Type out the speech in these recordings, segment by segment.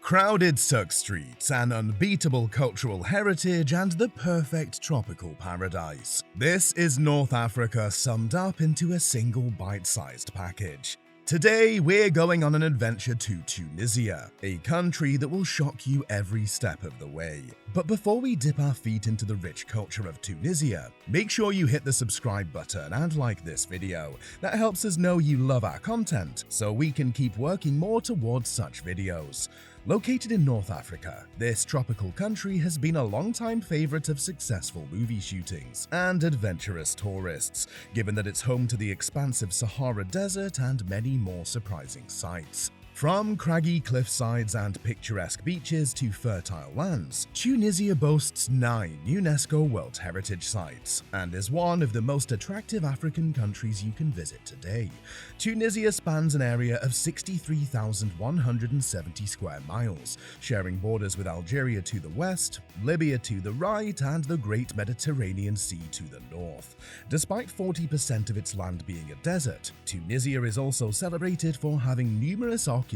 Crowded suck streets, an unbeatable cultural heritage, and the perfect tropical paradise. This is North Africa summed up into a single bite-sized package. Today, we're going on an adventure to Tunisia, a country that will shock you every step of the way. But before we dip our feet into the rich culture of Tunisia, make sure you hit the subscribe button and like this video. That helps us know you love our content, so we can keep working more towards such videos. Located in North Africa, this tropical country has been a long-time favorite of successful movie shootings and adventurous tourists, given that it's home to the expansive Sahara Desert and many more surprising sights. From craggy cliffsides and picturesque beaches to fertile lands, Tunisia boasts 9 UNESCO World Heritage sites and is one of the most attractive African countries you can visit today. Tunisia spans an area of 63,170 square miles, sharing borders with Algeria to the west, Libya to the right, and the Great Mediterranean Sea to the north. Despite 40% of its land being a desert, Tunisia is also celebrated for having numerous archaeological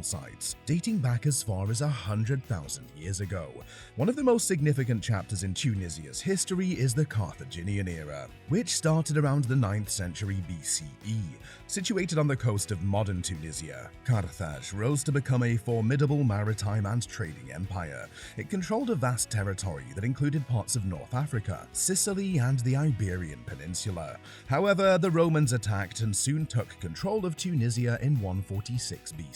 sites dating back as far as 100,000 years ago. One of the most significant chapters in Tunisia's history is the Carthaginian era, which started around the 9th century BCE. Situated on the coast of modern Tunisia, Carthage rose to become a formidable maritime and trading empire. It controlled a vast territory that included parts of North Africa, Sicily, and the Iberian Peninsula. However, the Romans attacked and soon took control of Tunisia in 146 BC.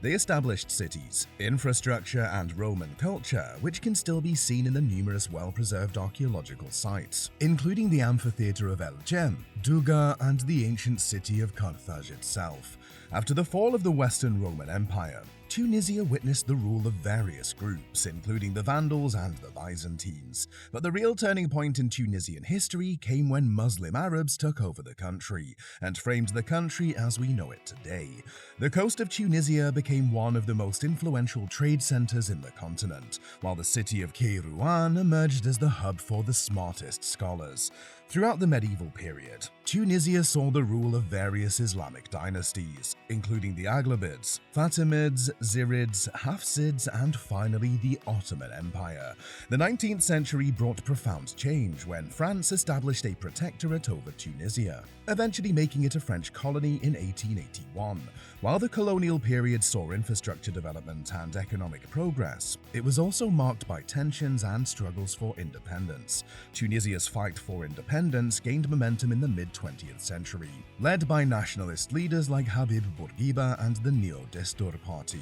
They established cities, infrastructure, and Roman culture, which can still be seen in the numerous well-preserved archaeological sites, including the amphitheater of El Jerid, Douga, and the ancient city of Carthage itself. After the fall of the Western Roman Empire, Tunisia witnessed the rule of various groups, including the Vandals and the Byzantines. But the real turning point in Tunisian history came when Muslim Arabs took over the country and framed the country as we know it today. The coast of Tunisia became one of the most influential trade centers in the continent, while the city of Kairouan emerged as the hub for the smartest scholars. Throughout the medieval period, Tunisia saw the rule of various Islamic dynasties, including the Aghlabids, Fatimids, Zirids, Hafsids, and finally the Ottoman Empire. The 19th century brought profound change when France established a protectorate over Tunisia, eventually making it a French colony in 1881. While the colonial period saw infrastructure development and economic progress, it was also marked by tensions and struggles for independence. Tunisia's fight for independence gained momentum in the mid-20th century, led by nationalist leaders like Habib Bourguiba and the Neo-Destour Party.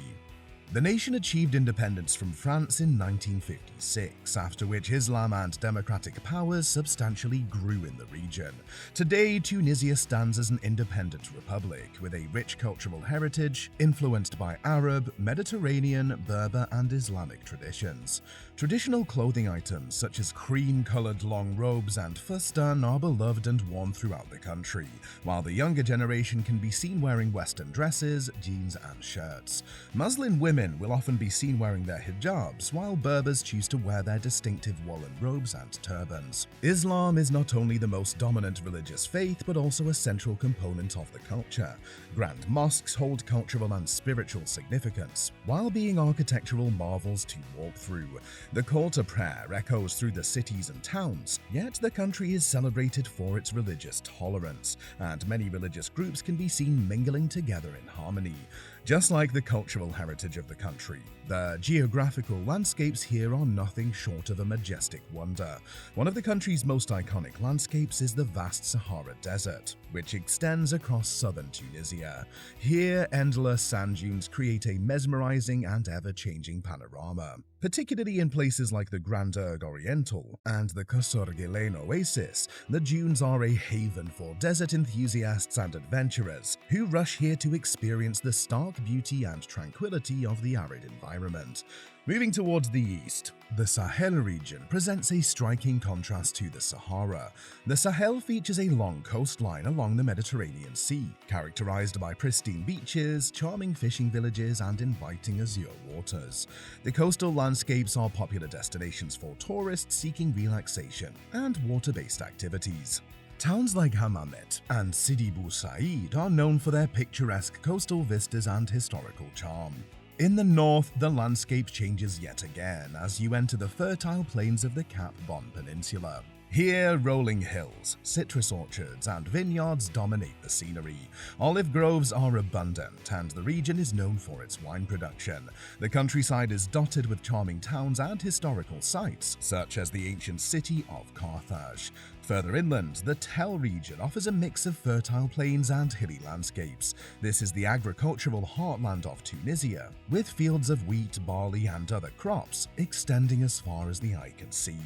The nation achieved independence from France in 1956, after which Islam and democratic powers substantially grew in the region. Today, Tunisia stands as an independent republic with a rich cultural heritage influenced by Arab, Mediterranean, Berber, and Islamic traditions. Traditional clothing items such as cream-colored long robes and fustan are beloved and worn throughout the country, while the younger generation can be seen wearing Western dresses, jeans, and shirts. Muslim women will often be seen wearing their hijabs, while Berbers choose to wear their distinctive woolen robes and turbans. Islam is not only the most dominant religious faith, but also a central component of the culture. Grand mosques hold cultural and spiritual significance, while being architectural marvels to walk through. The call to prayer echoes through the cities and towns, yet the country is celebrated for its religious tolerance, and many religious groups can be seen mingling together in harmony. Just like the cultural heritage of the country, the geographical landscapes here are nothing short of a majestic wonder. One of the country's most iconic landscapes is the vast Sahara Desert, which extends across southern Tunisia. Here, endless sand dunes create a mesmerizing and ever-changing panorama, particularly in places like the Grand Erg Oriental and the Kosorgelen Oasis. The dunes are a haven for desert enthusiasts and adventurers who rush here to experience the stark beauty and tranquility of the arid environment. Moving towards the east, the Sahel region presents a striking contrast to the Sahara. The Sahel features a long coastline along the Mediterranean Sea, characterized by pristine beaches, charming fishing villages, and inviting azure waters. The coastal landscapes are popular destinations for tourists seeking relaxation and water-based activities. Towns like Hammamet and Sidi Bou Said are known for their picturesque coastal vistas and historical charm. In the north, the landscape changes yet again as you enter the fertile plains of the Cap Bon Peninsula. Here, rolling hills, citrus orchards, and vineyards dominate the scenery. Olive groves are abundant, and the region is known for its wine production. The countryside is dotted with charming towns and historical sites, such as the ancient city of Carthage. Further inland, the Tel region offers a mix of fertile plains and hilly landscapes. This is the agricultural heartland of Tunisia, with fields of wheat, barley, and other crops extending as far as the eye can see.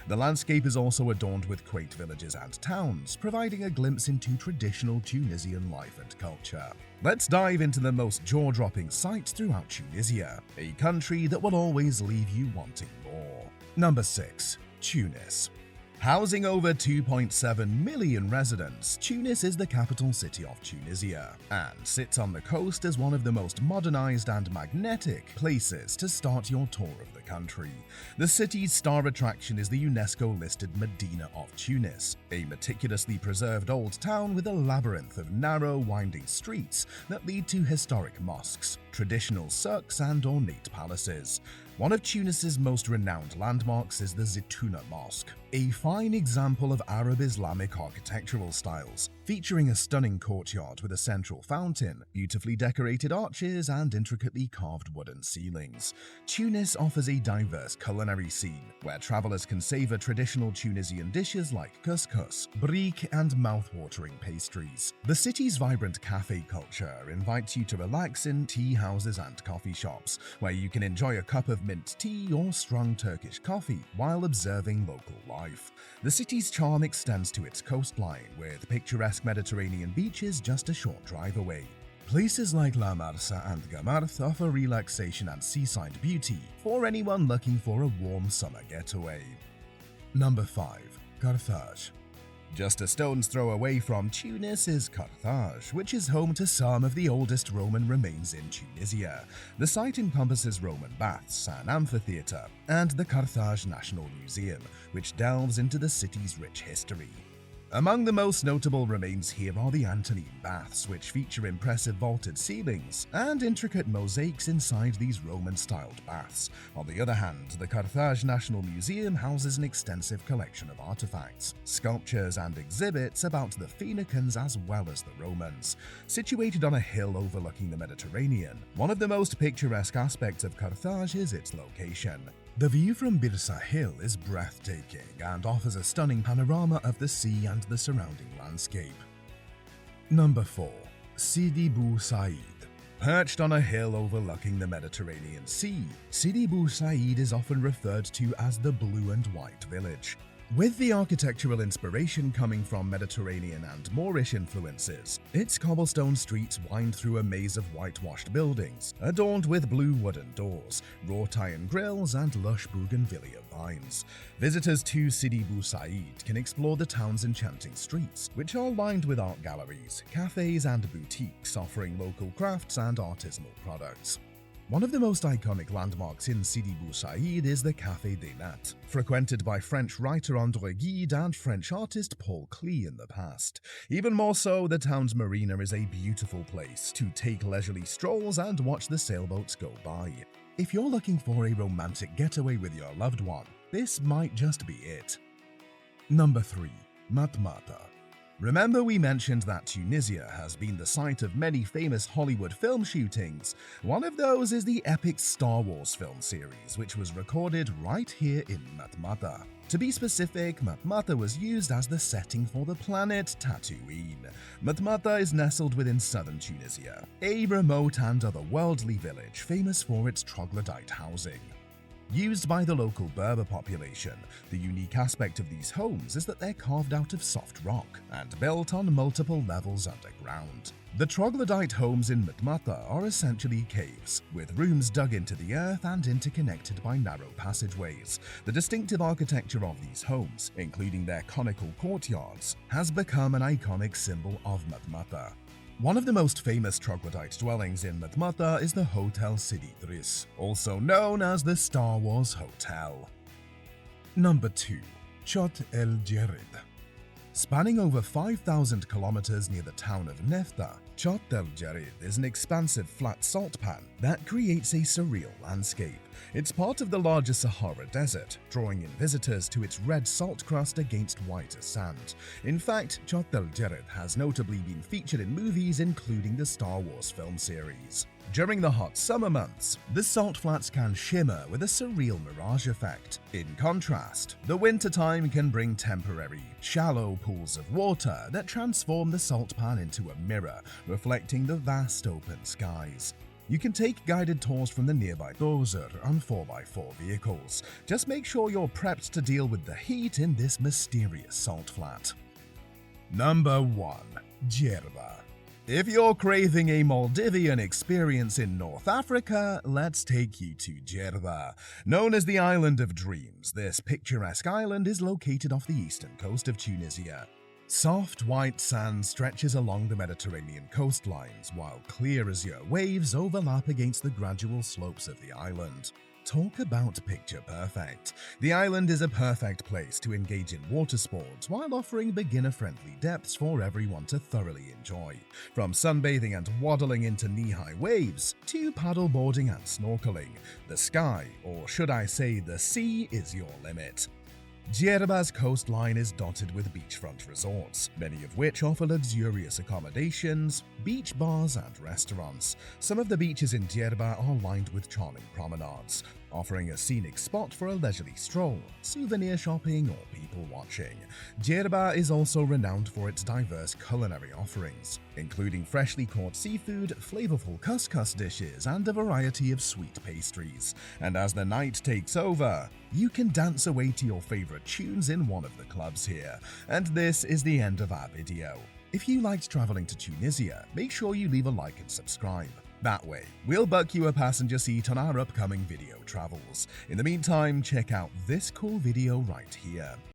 The landscape is also adorned with quaint villages and towns, providing a glimpse into traditional Tunisian life and culture. Let's dive into the most jaw-dropping sights throughout Tunisia, a country that will always leave you wanting more. Number 6. Tunis. Housing over 2.7 million residents, Tunis is the capital city of Tunisia and sits on the coast as one of the most modernized and magnetic places to start your tour of the country. The city's star attraction is the UNESCO-listed Medina of Tunis, a meticulously preserved old town with a labyrinth of narrow, winding streets that lead to historic mosques, traditional souks, and ornate palaces. One of Tunis's most renowned landmarks is the Zitouna Mosque, a fine example of Arab Islamic architectural styles, featuring a stunning courtyard with a central fountain, beautifully decorated arches, and intricately carved wooden ceilings. Tunis offers a diverse culinary scene, where travelers can savor traditional Tunisian dishes like couscous, brique, and mouth-watering pastries. The city's vibrant cafe culture invites you to relax in tea houses and coffee shops, where you can enjoy a cup of mint tea or strong Turkish coffee while observing local life. The city's charm extends to its coastline, with picturesque Mediterranean beaches just a short drive away. Places like La Marsa and Gamarth offer relaxation and seaside beauty for anyone looking for a warm summer getaway. Number 5. Carthage. Just a stone's throw away from Tunis is Carthage, which is home to some of the oldest Roman remains in Tunisia. The site encompasses Roman baths, an amphitheater, and the Carthage National Museum, which delves into the city's rich history. Among the most notable remains here are the Antonine baths, which feature impressive vaulted ceilings and intricate mosaics inside these Roman-styled baths. On the other hand, the Carthage National Museum houses an extensive collection of artifacts, sculptures, and exhibits about the Phoenicians as well as the Romans. Situated on a hill overlooking the Mediterranean, one of the most picturesque aspects of Carthage is its location. The view from Birsa Hill is breathtaking and offers a stunning panorama of the sea and the surrounding landscape. Number 4. Sidi Bou Said. Perched on a hill overlooking the Mediterranean Sea, Sidi Bou Said is often referred to as the Blue and White Village. With the architectural inspiration coming from Mediterranean and Moorish influences, its cobblestone streets wind through a maze of whitewashed buildings, adorned with blue wooden doors, wrought iron grills, and lush bougainvillea vines. Visitors to Sidi Bou Said can explore the town's enchanting streets, which are lined with art galleries, cafes, and boutiques offering local crafts and artisanal products. One of the most iconic landmarks in Sidi Bou Said is the Café des Nats, frequented by French writer André Gide and French artist Paul Klee in the past. Even more so, the town's marina is a beautiful place to take leisurely strolls and watch the sailboats go by. If you're looking for a romantic getaway with your loved one, this might just be it. Number 3. Matmata. Remember we mentioned that Tunisia has been the site of many famous Hollywood film shootings. One of those is the epic Star Wars film series, which was recorded right here in Matmata. To be specific, Matmata was used as the setting for the planet Tatooine. Matmata is nestled within southern Tunisia, a remote and otherworldly village famous for its troglodyte housing. Used by the local Berber population, the unique aspect of these homes is that they're carved out of soft rock and built on multiple levels underground. The troglodyte homes in Matmata are essentially caves, with rooms dug into the earth and interconnected by narrow passageways. The distinctive architecture of these homes, including their conical courtyards, has become an iconic symbol of Matmata. One of the most famous troglodyte dwellings in Matmata is the Hotel Sidi Idris, also known as the Star Wars Hotel. Number 2. Chott El Jerid. Spanning over 5,000 kilometers near the town of Nefta, Chott El Jerid is an expansive flat salt pan that creates a surreal landscape. It's part of the larger Sahara Desert, drawing in visitors to its red salt crust against whiter sand. In fact, Chott El Jerid has notably been featured in movies including the Star Wars film series. During the hot summer months, the salt flats can shimmer with a surreal mirage effect. In contrast, the wintertime can bring temporary, shallow pools of water that transform the salt pan into a mirror, reflecting the vast open skies. You can take guided tours from the nearby dozer on 4x4 vehicles. Just make sure you're prepped to deal with the heat in this mysterious salt flat. Number 1. Djerba. If you're craving a Maldivian experience in North Africa, let's take you to Djerba. Known as the Island of Dreams, this picturesque island is located off the eastern coast of Tunisia. Soft white sand stretches along the Mediterranean coastlines, while clear azure waves overlap against the gradual slopes of the island. Talk about picture perfect. The island is a perfect place to engage in water sports while offering beginner-friendly depths for everyone to thoroughly enjoy. From sunbathing and waddling into knee-high waves to paddleboarding and snorkeling, the sky, or should I say the sea, is your limit. Djerba's coastline is dotted with beachfront resorts, many of which offer luxurious accommodations, beach bars, and restaurants. Some of the beaches in Djerba are lined with charming promenades, offering a scenic spot for a leisurely stroll, souvenir shopping, or people watching. Djerba is also renowned for its diverse culinary offerings, including freshly caught seafood, flavorful couscous dishes, and a variety of sweet pastries. And as the night takes over, you can dance away to your favorite tunes in one of the clubs here. And this is the end of our video. If you liked traveling to Tunisia, make sure you leave a like and subscribe. That way, we'll book you a passenger seat on our upcoming video travels. In the meantime, check out this cool video right here.